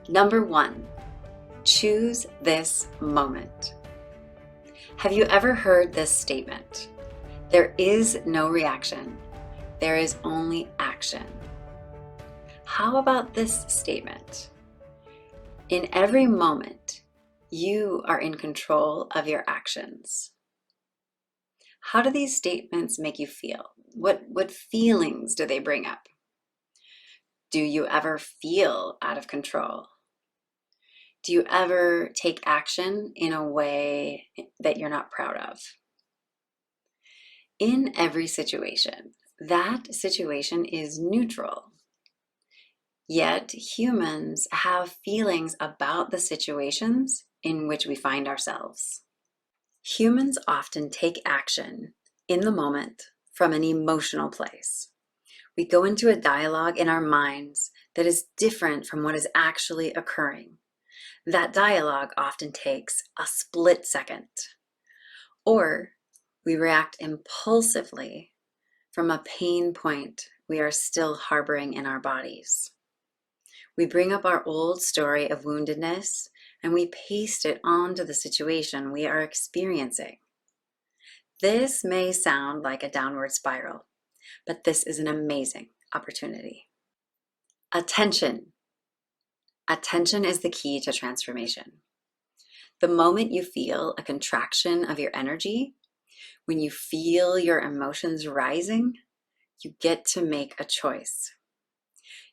Number 1, choose this moment. Have you ever heard this statement? There is no reaction. There is only action. How about this statement? In every moment, you are in control of your actions. How do these statements make you feel? What feelings do they bring up? Do you ever feel out of control? Do you ever take action in a way that you're not proud of? In every situation, that situation is neutral. Yet humans have feelings about the situations in which we find ourselves. Humans often take action in the moment from an emotional place. We go into a dialogue in our minds that is different from what is actually occurring. That dialogue often takes a split second. Or we react impulsively from a pain point we are still harboring in our bodies. We bring up our old story of woundedness and we paste it onto the situation we are experiencing. This may sound like a downward spiral, but this is an amazing opportunity. Attention. Attention is the key to transformation. The moment you feel a contraction of your energy, when you feel your emotions rising, you get to make a choice.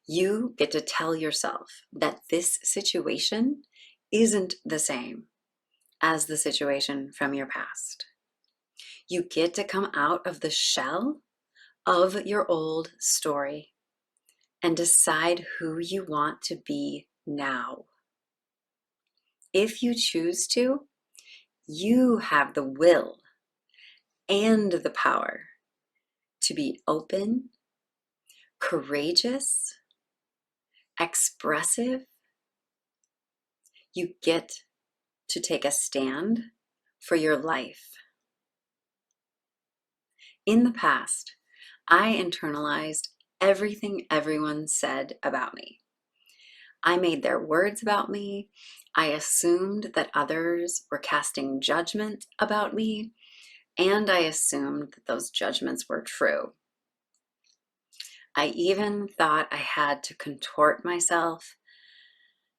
You get to tell yourself that this situation isn't the same as the situation from your past. You get to come out of the shell of your old story and decide who you want to be now. If you choose to, you have the will and the power to be open, courageous, expressive. You get to take a stand for your life. In the past, I internalized everything everyone said about me. I made their words about me. I assumed that others were casting judgment about me, and I assumed that those judgments were true. I even thought I had to contort myself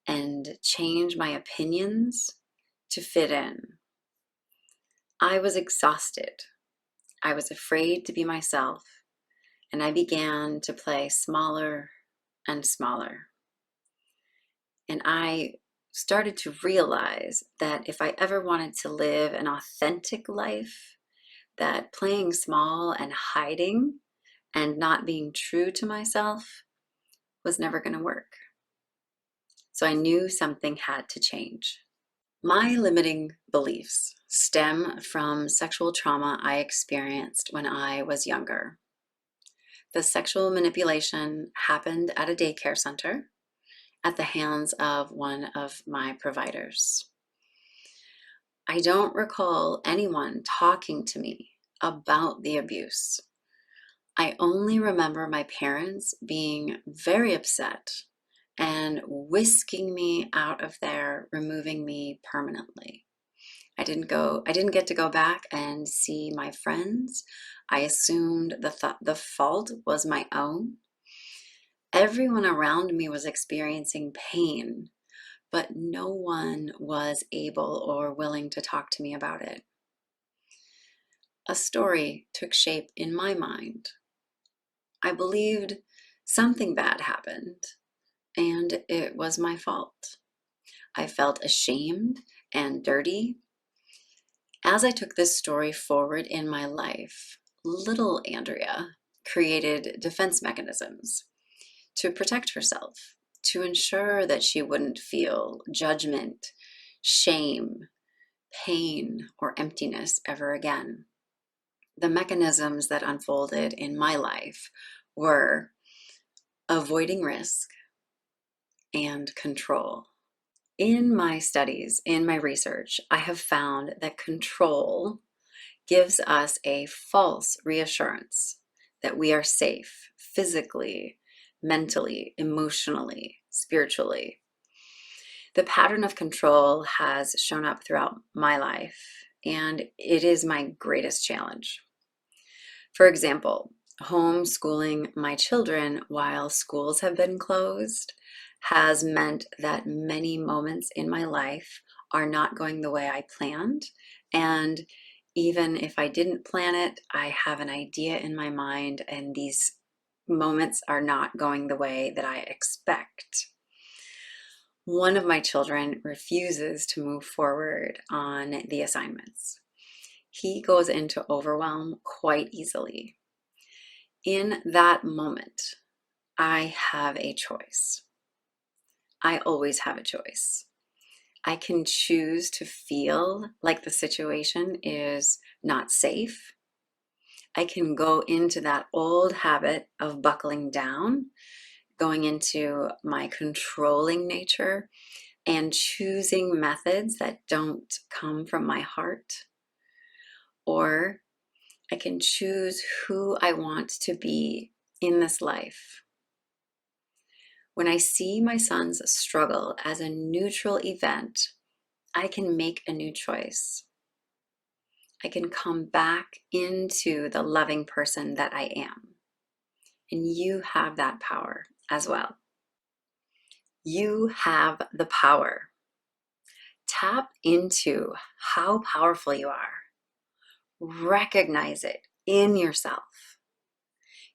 and change my opinions to fit in. I was exhausted. I was afraid to be myself, and I began to play smaller and smaller. And I started to realize that if I ever wanted to live an authentic life, that playing small and hiding and not being true to myself was never going to work. So I knew something had to change. My limiting beliefs stem from sexual trauma I experienced when I was younger. The sexual manipulation happened at a daycare center at the hands of one of my providers. I don't recall anyone talking to me about the abuse. I only remember my parents being very upset and whisking me out of there, removing me permanently. I didn't get to go back and see my friends. I assumed the fault was my own. Everyone around me was experiencing pain, but no one was able or willing to talk to me about it. A story took shape in my mind. I believed something bad happened, and it was my fault. I felt ashamed and dirty. As I took this story forward in my life, little Andrea created defense mechanisms to protect herself, to ensure that she wouldn't feel judgment, shame, pain, or emptiness ever again. The mechanisms that unfolded in my life were avoiding risk and control. In my studies, in my research, I have found that control gives us a false reassurance that we are safe physically, mentally, emotionally, spiritually. The pattern of control has shown up throughout my life, and it is my greatest challenge. For example, homeschooling my children while schools have been closed has meant that many moments in my life are not going the way I planned. And even if I didn't plan it, I have an idea in my mind, and these moments are not going the way that I expect. One of my children refuses to move forward on the assignments. He goes into overwhelm quite easily. In that moment, I have a choice. I always have a choice. I can choose to feel like the situation is not safe. I can go into that old habit of buckling down, going into my controlling nature, and choosing methods that don't come from my heart. Or I can choose who I want to be in this life. When I see my son's struggle as a neutral event, I can make a new choice. I can come back into the loving person that I am. And you have that power as well. You have the power. Tap into how powerful you are. Recognize it in yourself.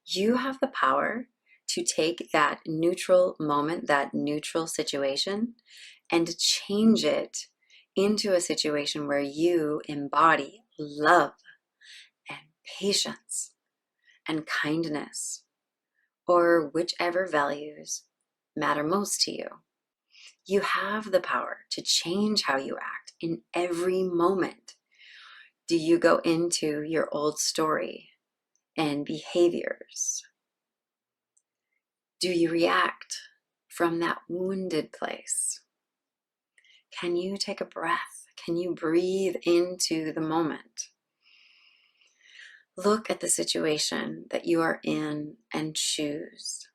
You have the power to take that neutral moment, that neutral situation, and change it into a situation where you embody love and patience and kindness, or whichever values matter most to you. You have the power to change how you act in every moment. Do you go into your old story and behaviors? Do you react from that wounded place? Can you take a breath? Can you breathe into the moment? Look at the situation that you are in and choose.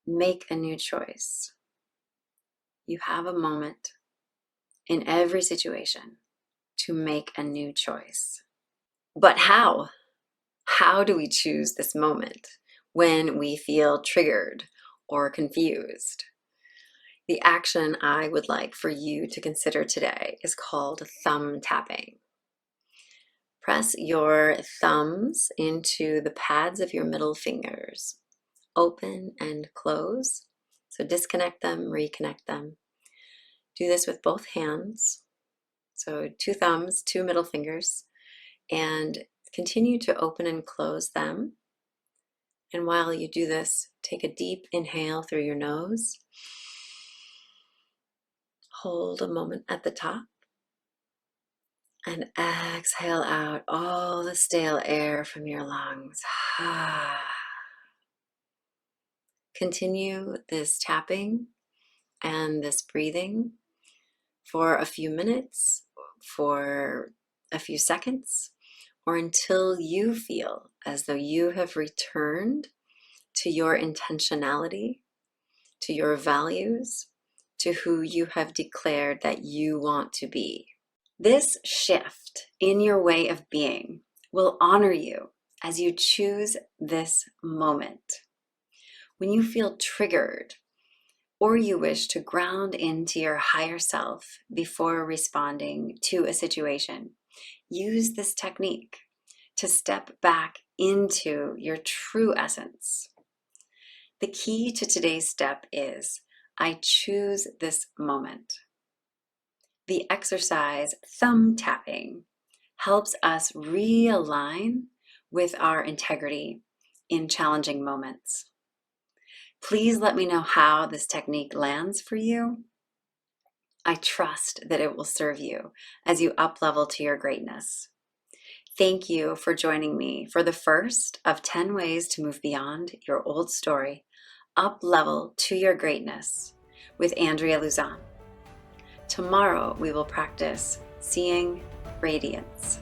Make a new choice. You have a moment in every situation to make a new choice. But how? How do we choose this moment when we feel triggered or confused? The action I would like for you to consider today is called thumb tapping. Press your thumbs into the pads of your middle fingers. Open and close. So disconnect them, reconnect them. Do this with both hands. So 2 thumbs, 2 middle fingers, and continue to open and close them. And while you do this, take a deep inhale through your nose. Hold a moment at the top. And exhale out all the stale air from your lungs. Continue this tapping and this breathing for a few minutes, for a few seconds, or until you feel as though you have returned to your intentionality, to your values, to who you have declared that you want to be. This shift in your way of being will honor you as you choose this moment. When you feel triggered or you wish to ground into your higher self before responding to a situation, use this technique to step back into your true essence. The key to today's step is, I choose this moment. The exercise thumb tapping helps us realign with our integrity in challenging moments. Please let me know how this technique lands for you. I trust that it will serve you as you up-level to your greatness. Thank you for joining me for the first of 10 ways to move beyond your old story, up-level to your greatness with Andrea Luzon. Tomorrow we will practice seeing radiance.